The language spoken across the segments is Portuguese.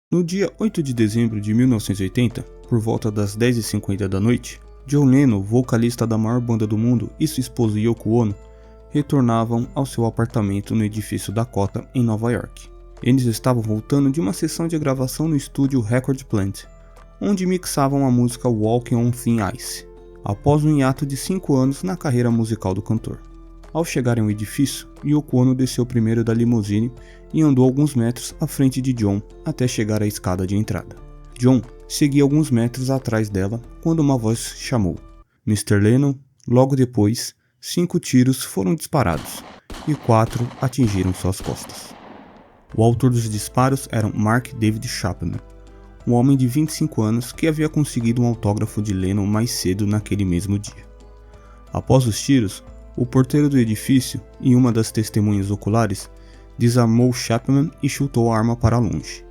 No dia 8 de dezembro de 1980, por volta das 10h50 da noite, John Lennon, vocalista da maior banda do mundo, e sua esposa Yoko Ono retornavam ao seu apartamento no edifício Dakota, em Nova York. Eles estavam voltando de uma sessão de gravação no estúdio Record Plant, onde mixavam a música Walking on Thin Ice, após um hiato de 5 anos na carreira musical do cantor. Ao chegarem ao edifício, Yoko Ono desceu primeiro da limusine e andou alguns metros à frente de John até chegar à escada de entrada. John seguia alguns metros atrás dela quando uma voz chamou Mr. Lennon. Logo depois, 5 tiros foram disparados e 4 atingiram suas costas. O autor dos disparos era Mark David Chapman, um homem de 25 anos que havia conseguido um autógrafo de Lennon mais cedo naquele mesmo dia. Após os tiros, o porteiro do edifício e uma das testemunhas oculares desarmou Chapman e chutou a arma para longe.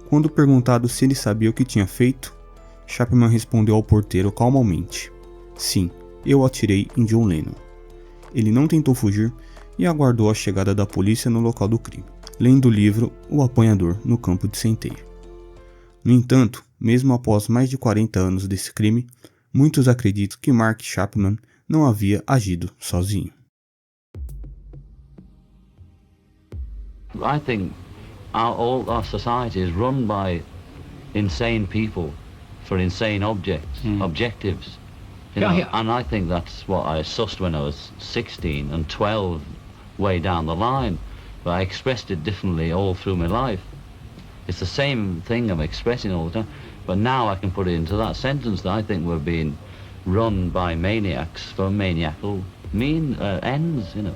Quando perguntado se ele sabia o que tinha feito, Chapman respondeu ao porteiro calmamente: "Sim, eu atirei em John Lennon." Ele não tentou fugir e aguardou a chegada da polícia no local do crime, lendo o livro O Apanhador no Campo de Centeio. No entanto, mesmo após mais de 40 anos desse crime, muitos acreditam que Mark Chapman não havia agido sozinho. I think all our society is run by insane people for insane objectives. You know? And I think that's what I sussed when I was 16 and 12 way down the line. But I expressed it differently all through my life. It's the same thing I'm expressing all the time. But now I can put it into that sentence that I think we're being run by maniacs for maniacal ends, you know.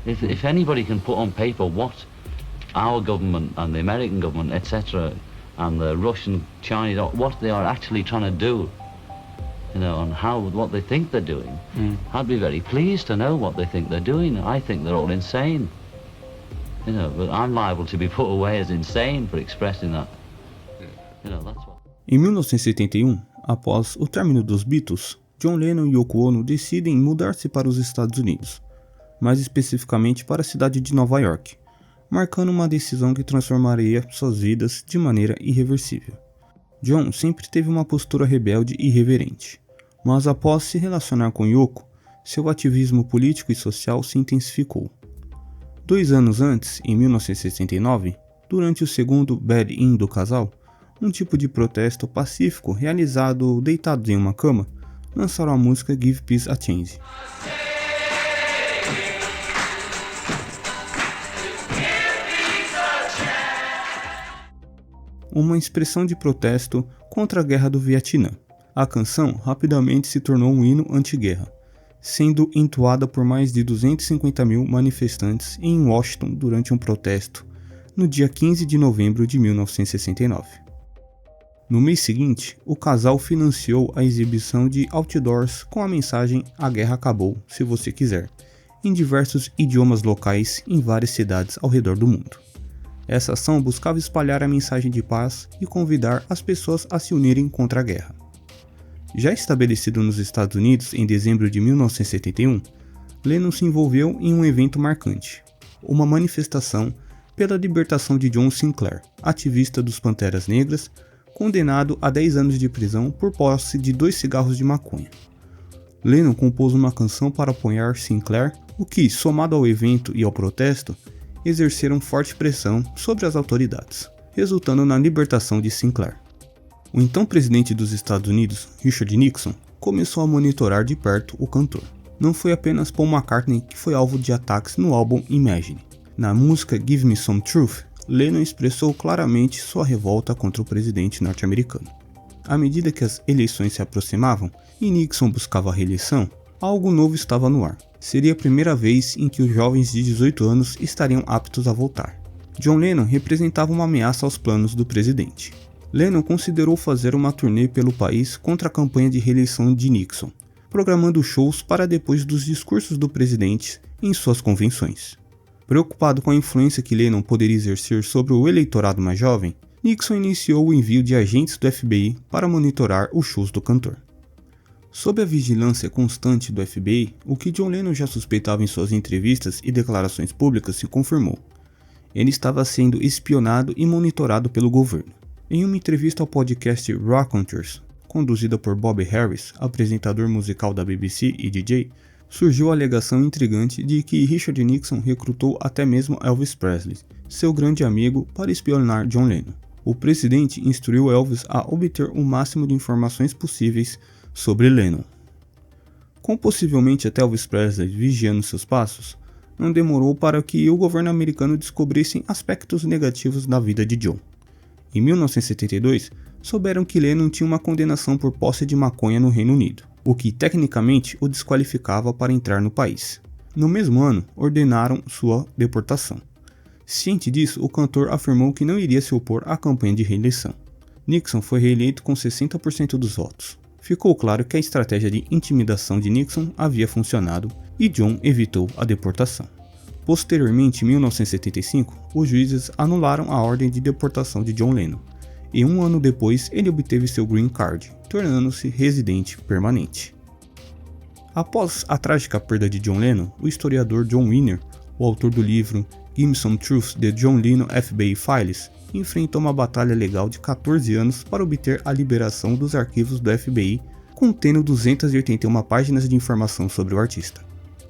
If anybody can put on paper what our government and the American government, etc., and the Russian, Chinese, what they are actually trying to do, you know, and what they think they're doing, I'd be very pleased to know what they think they're doing. I think they're all insane, you know, but I'm liable to be put away as insane for expressing that. You know, that's what. Em 1971, após o término dos Beatles, John Lennon e Yoko Ono decidem mudar-se para os Estados Unidos, mais especificamente para a cidade de Nova York, marcando uma decisão que transformaria suas vidas de maneira irreversível. John sempre teve uma postura rebelde e irreverente, mas após se relacionar com Yoko, seu ativismo político e social se intensificou. 2 anos antes, em 1969, durante o segundo bed-in do casal, um tipo de protesto pacífico realizado deitados em uma cama, lançaram a música Give Peace a Chance. Uma expressão de protesto contra a guerra do Vietnã. A canção rapidamente se tornou um hino anti-guerra, sendo entoada por mais de 250 mil manifestantes em Washington durante um protesto no dia 15 de novembro de 1969. No mês seguinte, o casal financiou a exibição de outdoors com a mensagem "A guerra acabou, se você quiser", em diversos idiomas locais em várias cidades ao redor do mundo. Essa ação buscava espalhar a mensagem de paz e convidar as pessoas a se unirem contra a guerra. Já estabelecido nos Estados Unidos em dezembro de 1971, Lennon se envolveu em um evento marcante, uma manifestação pela libertação de John Sinclair, ativista dos Panteras Negras, condenado a 10 anos de prisão por posse de 2 cigarros de maconha. Lennon compôs uma canção para apoiar Sinclair, o que, somado ao evento e ao protesto, exerceram forte pressão sobre as autoridades, resultando na libertação de Sinclair. O então presidente dos Estados Unidos, Richard Nixon, começou a monitorar de perto o cantor. Não foi apenas Paul McCartney que foi alvo de ataques no álbum Imagine. Na música Give Me Some Truth, Lennon expressou claramente sua revolta contra o presidente norte-americano. À medida que as eleições se aproximavam e Nixon buscava a reeleição, algo novo estava no ar. Seria a primeira vez em que os jovens de 18 anos estariam aptos a votar. John Lennon representava uma ameaça aos planos do presidente. Lennon considerou fazer uma turnê pelo país contra a campanha de reeleição de Nixon, programando shows para depois dos discursos do presidente em suas convenções. Preocupado com a influência que Lennon poderia exercer sobre o eleitorado mais jovem, Nixon iniciou o envio de agentes do FBI para monitorar os shows do cantor. Sob a vigilância constante do FBI, o que John Lennon já suspeitava em suas entrevistas e declarações públicas se confirmou. Ele estava sendo espionado e monitorado pelo governo. Em uma entrevista ao podcast Raconteurs, conduzida por Bob Harris, apresentador musical da BBC e DJ, surgiu a alegação intrigante de que Richard Nixon recrutou até mesmo Elvis Presley, seu grande amigo, para espionar John Lennon. O presidente instruiu Elvis a obter o máximo de informações possíveis sobre Lennon. Com possivelmente até Elvis Presley vigiando seus passos, não demorou para que o governo americano descobrisse aspectos negativos da vida de John. Em 1972, souberam que Lennon tinha uma condenação por posse de maconha no Reino Unido, o que tecnicamente o desqualificava para entrar no país. No mesmo ano, ordenaram sua deportação. Ciente disso, o cantor afirmou que não iria se opor à campanha de reeleição. Nixon foi reeleito com 60% dos votos. Ficou claro que a estratégia de intimidação de Nixon havia funcionado e John evitou a deportação. Posteriormente, em 1975, os juízes anularam a ordem de deportação de John Lennon, e um ano depois ele obteve seu Green Card, tornando-se residente permanente. Após a trágica perda de John Lennon, o historiador John Wiener, o autor do livro Give Me Some Truth: The John Lennon FBI Files, enfrentou uma batalha legal de 14 anos para obter a liberação dos arquivos do FBI, contendo 281 páginas de informação sobre o artista.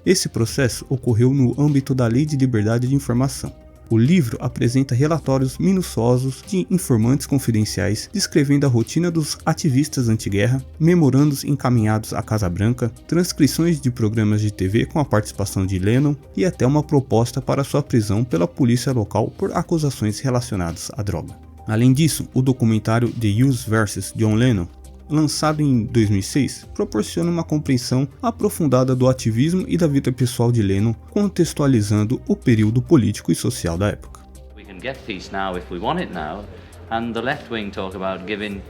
Esse processo ocorreu no âmbito da Lei de Liberdade de Informação. O livro apresenta relatórios minuciosos de informantes confidenciais descrevendo a rotina dos ativistas anti-guerra, memorandos encaminhados à Casa Branca, transcrições de programas de TV com a participação de Lennon e até uma proposta para sua prisão pela polícia local por acusações relacionadas à droga. Além disso, o documentário The Use vs. John Lennon, lançado em 2006, proporciona uma compreensão aprofundada do ativismo e da vida pessoal de Lennon, contextualizando o período político e social da época. We can get peace now if we want it now, and the left wing talk about giving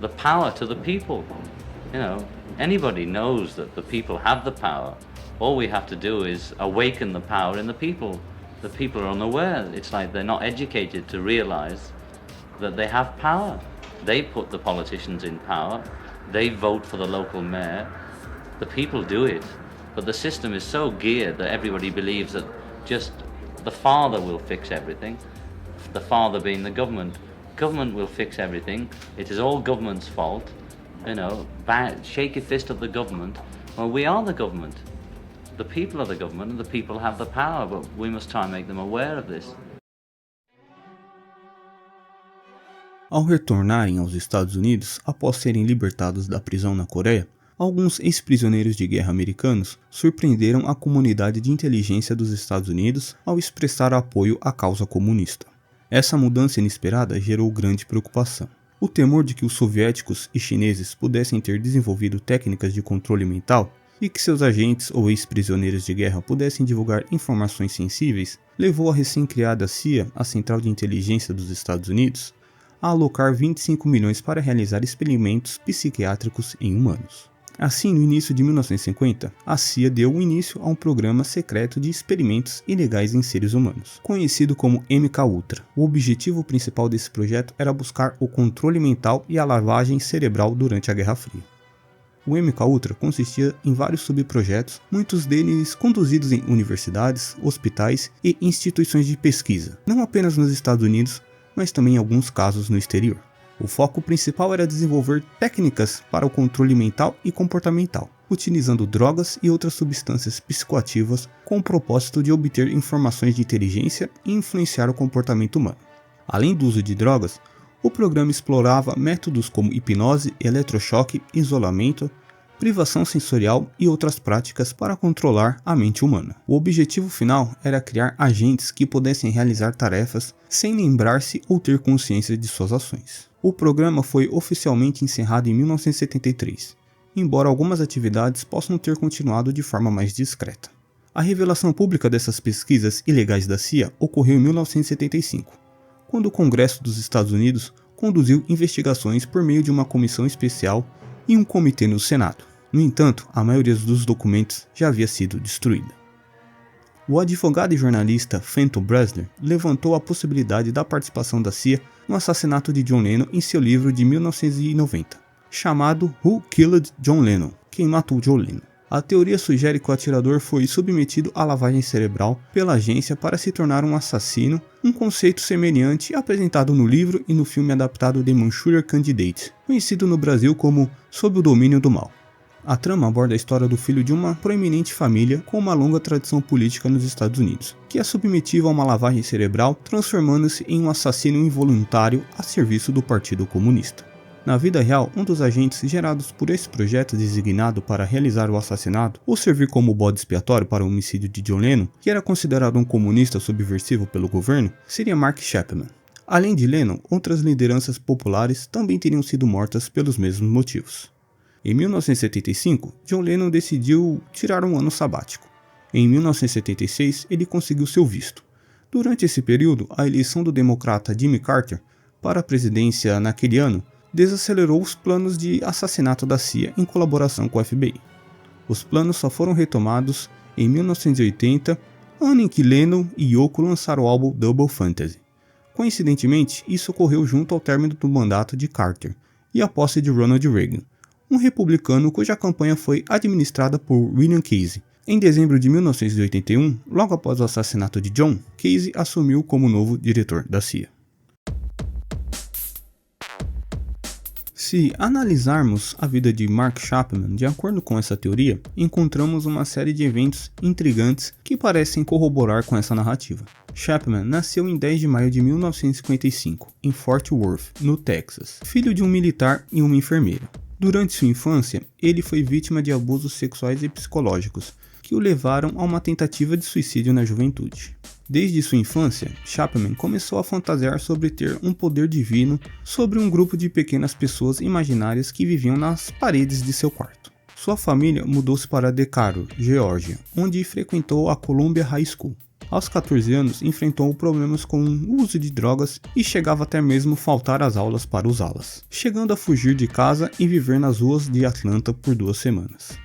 the power to the people. You know, anybody knows that the people have the power. All we have to do is awaken the power in the people. The people are unaware. It's like they're not educated to realize that they have power. They put the politicians in power, they vote for the local mayor, the people do it, but the system is so geared that everybody believes that just the father will fix everything, the father being the government. Government will fix everything, it is all government's fault, you know, shaky fist at the government. Well, we are the government. The people are the government and the people have the power, but we must try and make them aware of this. Ao retornarem aos Estados Unidos após serem libertados da prisão na Coreia, alguns ex-prisioneiros de guerra americanos surpreenderam a comunidade de inteligência dos Estados Unidos ao expressar apoio à causa comunista. Essa mudança inesperada gerou grande preocupação. O temor de que os soviéticos e chineses pudessem ter desenvolvido técnicas de controle mental e que seus agentes ou ex-prisioneiros de guerra pudessem divulgar informações sensíveis levou a recém-criada CIA, a Central de Inteligência dos Estados Unidos, a alocar 25 milhões para realizar experimentos psiquiátricos em humanos. Assim, no início de 1950, a CIA deu início a um programa secreto de experimentos ilegais em seres humanos, conhecido como MK-Ultra. O objetivo principal desse projeto era buscar o controle mental e a lavagem cerebral durante a Guerra Fria. O MK-Ultra consistia em vários subprojetos, muitos deles conduzidos em universidades, hospitais e instituições de pesquisa, não apenas nos Estados Unidos, mas também em alguns casos no exterior. O foco principal era desenvolver técnicas para o controle mental e comportamental, utilizando drogas e outras substâncias psicoativas com o propósito de obter informações de inteligência e influenciar o comportamento humano. Além do uso de drogas, o programa explorava métodos como hipnose, eletrochoque, isolamento, privação sensorial e outras práticas para controlar a mente humana. O objetivo final era criar agentes que pudessem realizar tarefas sem lembrar-se ou ter consciência de suas ações. O programa foi oficialmente encerrado em 1973, embora algumas atividades possam ter continuado de forma mais discreta. A revelação pública dessas pesquisas ilegais da CIA ocorreu em 1975, quando o Congresso dos Estados Unidos conduziu investigações por meio de uma comissão especial e um comitê no Senado. No entanto, a maioria dos documentos já havia sido destruída. O advogado e jornalista Fenton Brasler levantou a possibilidade da participação da CIA no assassinato de John Lennon em seu livro de 1990, chamado Who Killed John Lennon? Quem matou John Lennon? A teoria sugere que o atirador foi submetido à lavagem cerebral pela agência para se tornar um assassino, um conceito semelhante apresentado no livro e no filme adaptado The Manchurian Candidate, conhecido no Brasil como Sob o Domínio do Mal. A trama aborda a história do filho de uma proeminente família com uma longa tradição política nos Estados Unidos, que é submetido a uma lavagem cerebral, transformando-se em um assassino involuntário a serviço do Partido Comunista. Na vida real, um dos agentes gerados por esse projeto designado para realizar o assassinato ou servir como bode expiatório para o homicídio de John Lennon, que era considerado um comunista subversivo pelo governo, seria Mark Chapman. Além de Lennon, outras lideranças populares também teriam sido mortas pelos mesmos motivos. Em 1975, John Lennon decidiu tirar um ano sabático. Em 1976, ele conseguiu seu visto. Durante esse período, a eleição do democrata Jimmy Carter para a presidência naquele ano desacelerou os planos de assassinato da CIA em colaboração com o FBI. Os planos só foram retomados em 1980, ano em que Lennon e Yoko lançaram o álbum Double Fantasy. Coincidentemente, isso ocorreu junto ao término do mandato de Carter e a posse de Ronald Reagan, um republicano cuja campanha foi administrada por William Casey. Em dezembro de 1981, logo após o assassinato de John, Casey assumiu como novo diretor da CIA. Se analisarmos a vida de Mark Chapman de acordo com essa teoria, encontramos uma série de eventos intrigantes que parecem corroborar com essa narrativa. Chapman nasceu em 10 de maio de 1955, em Fort Worth, no Texas, filho de um militar e uma enfermeira. Durante sua infância, ele foi vítima de abusos sexuais e psicológicos, que o levaram a uma tentativa de suicídio na juventude. Desde sua infância, Chapman começou a fantasiar sobre ter um poder divino sobre um grupo de pequenas pessoas imaginárias que viviam nas paredes de seu quarto. Sua família mudou-se para DeCaro, Geórgia, onde frequentou a Columbia High School. Aos 14 anos, enfrentou problemas com o uso de drogas e chegava até mesmo faltar às aulas para usá-las, chegando a fugir de casa e viver nas ruas de Atlanta por 2 semanas.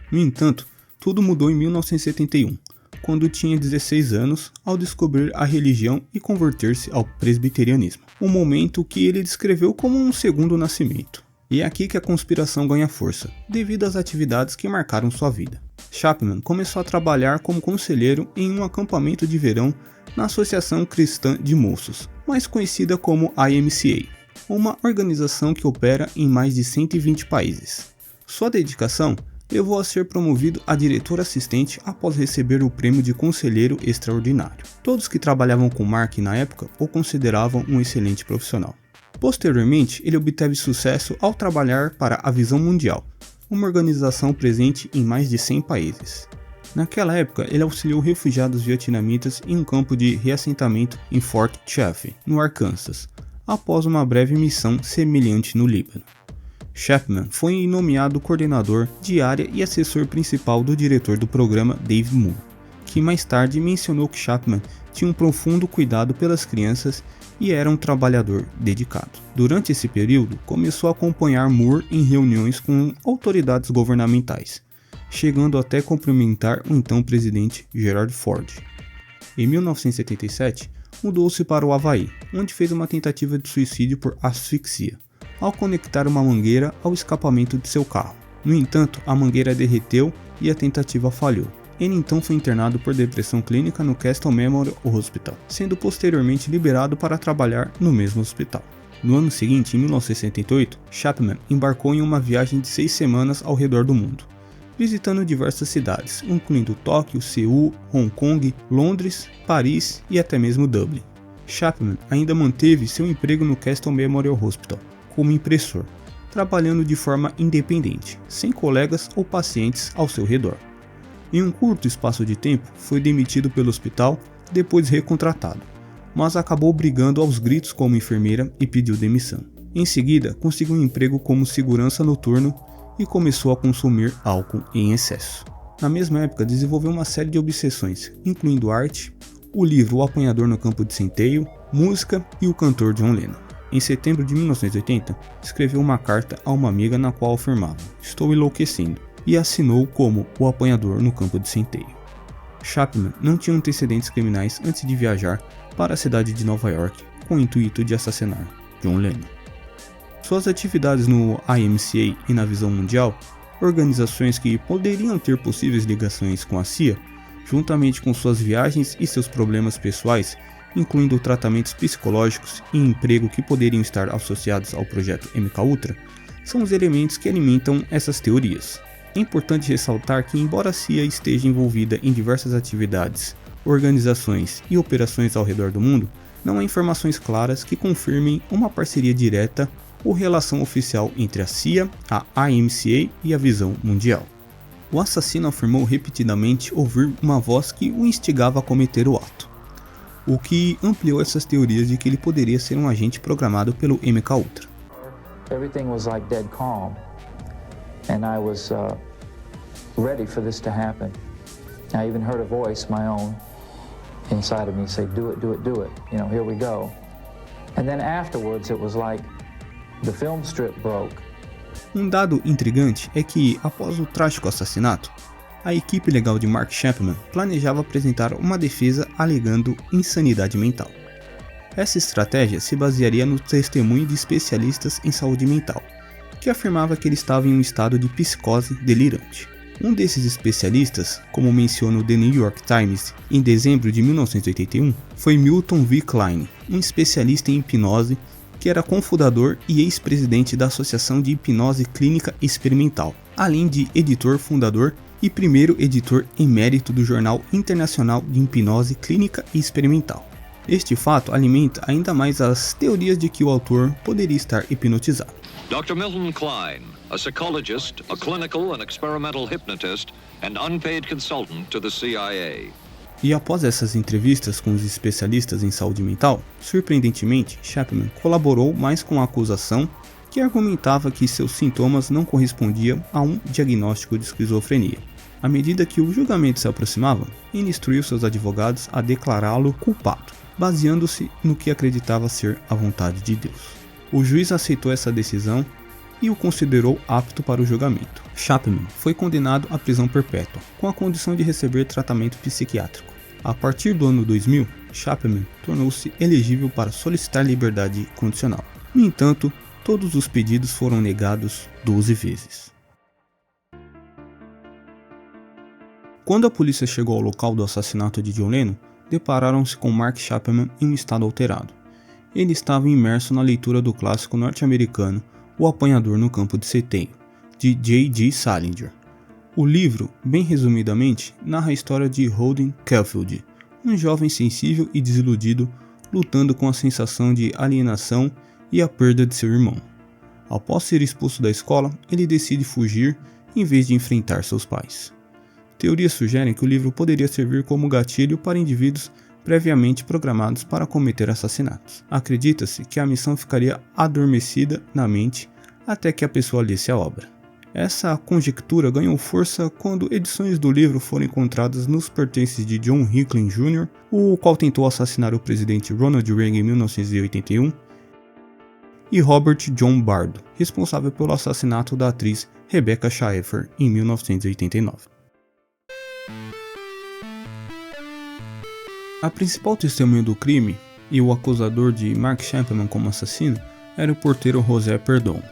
No entanto, tudo mudou em 1971. Quando tinha 16 anos, ao descobrir a religião e converter-se ao presbiterianismo, um momento que ele descreveu como um segundo nascimento. E é aqui que a conspiração ganha força, devido às atividades que marcaram sua vida. Chapman começou a trabalhar como conselheiro em um acampamento de verão na Associação Cristã de Moços, mais conhecida como IMCA, uma organização que opera em mais de 120 países. Sua dedicação levou a ser promovido a diretor assistente após receber o prêmio de conselheiro extraordinário. Todos que trabalhavam com Mark na época o consideravam um excelente profissional. Posteriormente, ele obteve sucesso ao trabalhar para a Visão Mundial, uma organização presente em mais de 100 países. Naquela época, ele auxiliou refugiados vietnamitas em um campo de reassentamento em Fort Chaffee, no Arkansas, após uma breve missão semelhante no Líbano. Chapman foi nomeado coordenador de área e assessor principal do diretor do programa Dave Moore, que mais tarde mencionou que Chapman tinha um profundo cuidado pelas crianças e era um trabalhador dedicado. Durante esse período, começou a acompanhar Moore em reuniões com autoridades governamentais, chegando até cumprimentar o então presidente Gerald Ford. Em 1977, mudou-se para o Havaí, onde fez uma tentativa de suicídio por asfixia, ao conectar uma mangueira ao escapamento de seu carro. No entanto, a mangueira derreteu e a tentativa falhou. Ele então foi internado por depressão clínica no Castle Memorial Hospital, sendo posteriormente liberado para trabalhar no mesmo hospital. No ano seguinte, em 1978, Chapman embarcou em uma viagem de 6 semanas ao redor do mundo, visitando diversas cidades, incluindo Tóquio, Seul, Hong Kong, Londres, Paris e até mesmo Dublin. Chapman ainda manteve seu emprego no Castle Memorial Hospital como impressor, trabalhando de forma independente, sem colegas ou pacientes ao seu redor. Em um curto espaço de tempo, foi demitido pelo hospital, depois recontratado, mas acabou brigando aos gritos como enfermeira e pediu demissão. Em seguida, conseguiu um emprego como segurança noturno e começou a consumir álcool em excesso. Na mesma época, desenvolveu uma série de obsessões, incluindo arte, o livro O Apanhador no Campo de Centeio, música e o cantor John Lennon. Em setembro de 1980, escreveu uma carta a uma amiga na qual afirmava: "Estou enlouquecendo", e assinou como O Apanhador no Campo de Centeio. Chapman não tinha antecedentes criminais antes de viajar para a cidade de Nova York com o intuito de assassinar John Lennon. Suas atividades no IMCA e na Visão Mundial organizações que poderiam ter possíveis ligações com a CIA, juntamente com suas viagens e seus problemas pessoais, incluindo tratamentos psicológicos e emprego que poderiam estar associados ao projeto MKUltra, são os elementos que alimentam essas teorias. É importante ressaltar que, embora a CIA esteja envolvida em diversas atividades, organizações e operações ao redor do mundo, não há informações claras que confirmem uma parceria direta ou relação oficial entre a CIA, a IMCA e a Visão Mundial. O assassino afirmou repetidamente ouvir uma voz que o instigava a cometer o ato, o que ampliou essas teorias de que ele poderia ser um agente programado pelo MKUltra. Everything was like dead calm, and I was ready for this to happen. I even heard a voice, my own, inside of me say, "Do it, do it, do it. You know, here we go." And then afterwards, it was like the film strip broke. Um dado intrigante é que, após o trágico assassinato, a equipe legal de Mark Chapman planejava apresentar uma defesa alegando insanidade mental. Essa estratégia se basearia no testemunho de especialistas em saúde mental, que afirmava que ele estava em um estado de psicose delirante. Um desses especialistas, como menciona o The New York Times em dezembro de 1981, foi Milton V. Klein, um especialista em hipnose que era cofundador e ex-presidente da Associação de Hipnose Clínica Experimental, além de editor fundador e primeiro editor emérito do Jornal Internacional de Hipnose Clínica e Experimental. Este fato alimenta ainda mais as teorias de que o autor poderia estar hipnotizado. Dr. Milton Klein, a psychologist, a clinical and experimental hypnotist, and unpaid consultant to the CIA. E após essas entrevistas com os especialistas em saúde mental, surpreendentemente, Chapman colaborou mais com a acusação que argumentava que seus sintomas não correspondiam a um diagnóstico de esquizofrenia. À medida que o julgamento se aproximava, ele instruiu seus advogados a declará-lo culpado, baseando-se no que acreditava ser a vontade de Deus. O juiz aceitou essa decisão e o considerou apto para o julgamento. Chapman foi condenado à prisão perpétua, com a condição de receber tratamento psiquiátrico. A partir do ano 2000, Chapman tornou-se elegível para solicitar liberdade condicional. No entanto, todos os pedidos foram negados 12 vezes. Quando a polícia chegou ao local do assassinato de John Lennon, depararam-se com Mark Chapman em um estado alterado. Ele estava imerso na leitura do clássico norte-americano O Apanhador no Campo de Seteio, de J.G. Salinger. O livro, bem resumidamente, narra a história de Holden Caulfield, um jovem sensível e desiludido lutando com a sensação de alienação e a perda de seu irmão. Após ser expulso da escola, ele decide fugir em vez de enfrentar seus pais. Teorias sugerem que o livro poderia servir como gatilho para indivíduos previamente programados para cometer assassinatos. Acredita-se que a missão ficaria adormecida na mente até que a pessoa lesse a obra. Essa conjectura ganhou força quando edições do livro foram encontradas nos pertences de John Hinckley Jr., o qual tentou assassinar o presidente Ronald Reagan em 1981, e Robert John Bardo, responsável pelo assassinato da atriz Rebecca Schaeffer em 1989. A principal testemunha do crime e o acusador de Mark Chapman como assassino era o porteiro José Perdomo,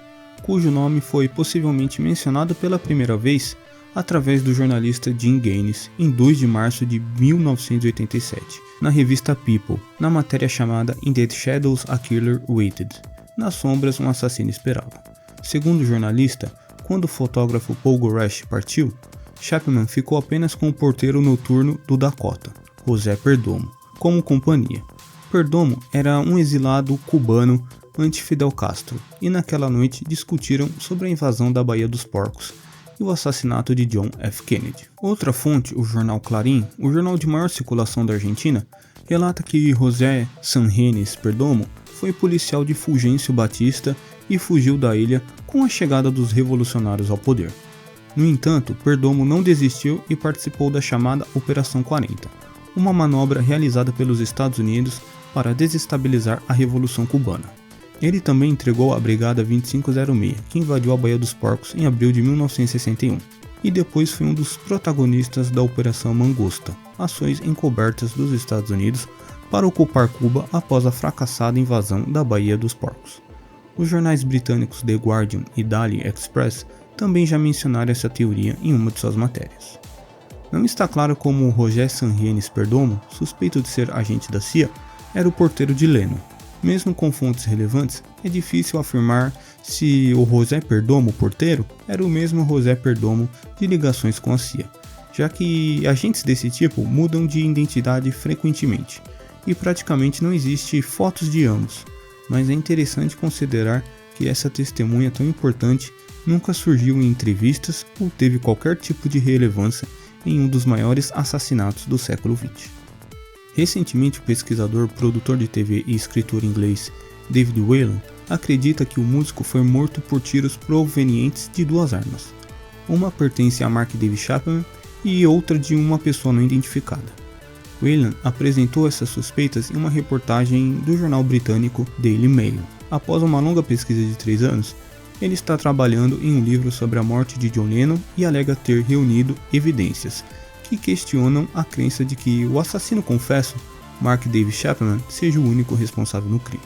cujo nome foi possivelmente mencionado pela primeira vez através do jornalista Jim Gaines em 2 de março de 1987, na revista People, na matéria chamada In the Shadows a Killer Waited, nas sombras um assassino esperava. Segundo o jornalista, quando o fotógrafo Paul Goresh partiu, Chapman ficou apenas com o porteiro noturno do Dakota, José Perdomo, como companhia. Perdomo era um exilado cubano anti-Fidel Castro e naquela noite discutiram sobre a invasão da Baía dos Porcos e o assassinato de John F. Kennedy. Outra fonte, o jornal Clarín, o jornal de maior circulação da Argentina, relata que José Sangenes Perdomo foi policial de Fulgêncio Batista e fugiu da ilha com a chegada dos revolucionários ao poder. No entanto, Perdomo não desistiu e participou da chamada Operação 40, uma manobra realizada pelos Estados Unidos para desestabilizar a Revolução Cubana. Ele também entregou a Brigada 2506, que invadiu a Baía dos Porcos em abril de 1961, e depois foi um dos protagonistas da Operação Mangusta, ações encobertas dos Estados Unidos para ocupar Cuba após a fracassada invasão da Baía dos Porcos. Os jornais britânicos The Guardian e Daily Express também já mencionaram essa teoria em uma de suas matérias. Não está claro como Roger Sanrienes Perdomo, suspeito de ser agente da CIA, era o porteiro de Lennon. Mesmo com fontes relevantes, é difícil afirmar se o José Perdomo, porteiro, era o mesmo José Perdomo de ligações com a CIA, já que agentes desse tipo mudam de identidade frequentemente, e praticamente não existe fotos de ambos, mas é interessante considerar que essa testemunha tão importante nunca surgiu em entrevistas ou teve qualquer tipo de relevância em um dos maiores assassinatos do século XX. Recentemente, o pesquisador, produtor de TV e escritor inglês David Whelan acredita que o músico foi morto por tiros provenientes de duas armas. Uma pertence a Mark David Chapman e outra de uma pessoa não identificada. Whelan apresentou essas suspeitas em uma reportagem do jornal britânico Daily Mail. Após uma longa pesquisa de 3 anos, ele está trabalhando em um livro sobre a morte de John Lennon e alega ter reunido evidências que questionam a crença de que o assassino confesso, Mark David Chapman, seja o único responsável no crime.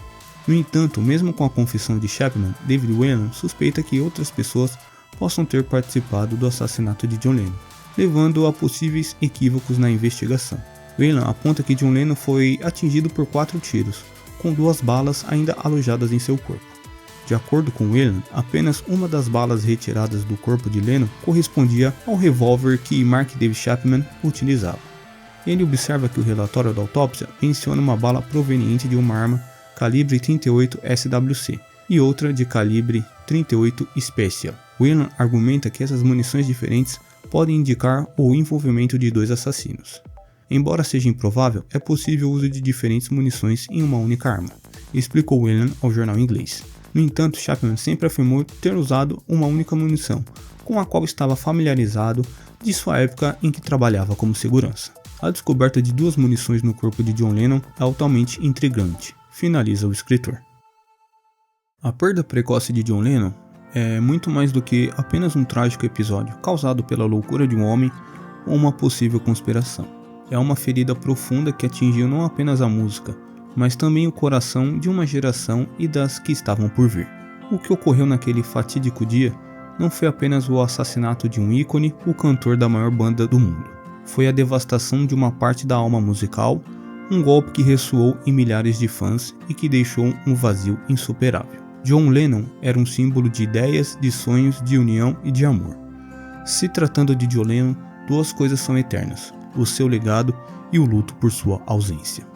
No entanto, mesmo com a confissão de Chapman, David Whelan suspeita que outras pessoas possam ter participado do assassinato de John Lennon, levando a possíveis equívocos na investigação. Whelan aponta que John Lennon foi atingido por 4 tiros, com 2 balas ainda alojadas em seu corpo. De acordo com Whelan, apenas uma das balas retiradas do corpo de Lennon correspondia ao revólver que Mark David Chapman utilizava. Ele observa que o relatório da autópsia menciona uma bala proveniente de uma arma calibre 38 SWC e outra de calibre 38 Special. Whelan argumenta que essas munições diferentes podem indicar o envolvimento de 2 assassinos. Embora seja improvável, é possível o uso de diferentes munições em uma única arma, explicou Whelan ao jornal inglês. No entanto, Chapman sempre afirmou ter usado uma única munição, com a qual estava familiarizado de sua época em que trabalhava como segurança. A descoberta de 2 munições no corpo de John Lennon é altamente intrigante, finaliza o escritor. A perda precoce de John Lennon é muito mais do que apenas um trágico episódio causado pela loucura de um homem ou uma possível conspiração. É uma ferida profunda que atingiu não apenas a música, mas também o coração de uma geração e das que estavam por vir. O que ocorreu naquele fatídico dia não foi apenas o assassinato de um ícone, o cantor da maior banda do mundo. Foi a devastação de uma parte da alma musical, um golpe que ressoou em milhares de fãs e que deixou um vazio insuperável. John Lennon era um símbolo de ideias, de sonhos, de união e de amor. Se tratando de John Lennon, 2 coisas são eternas: o seu legado e o luto por sua ausência.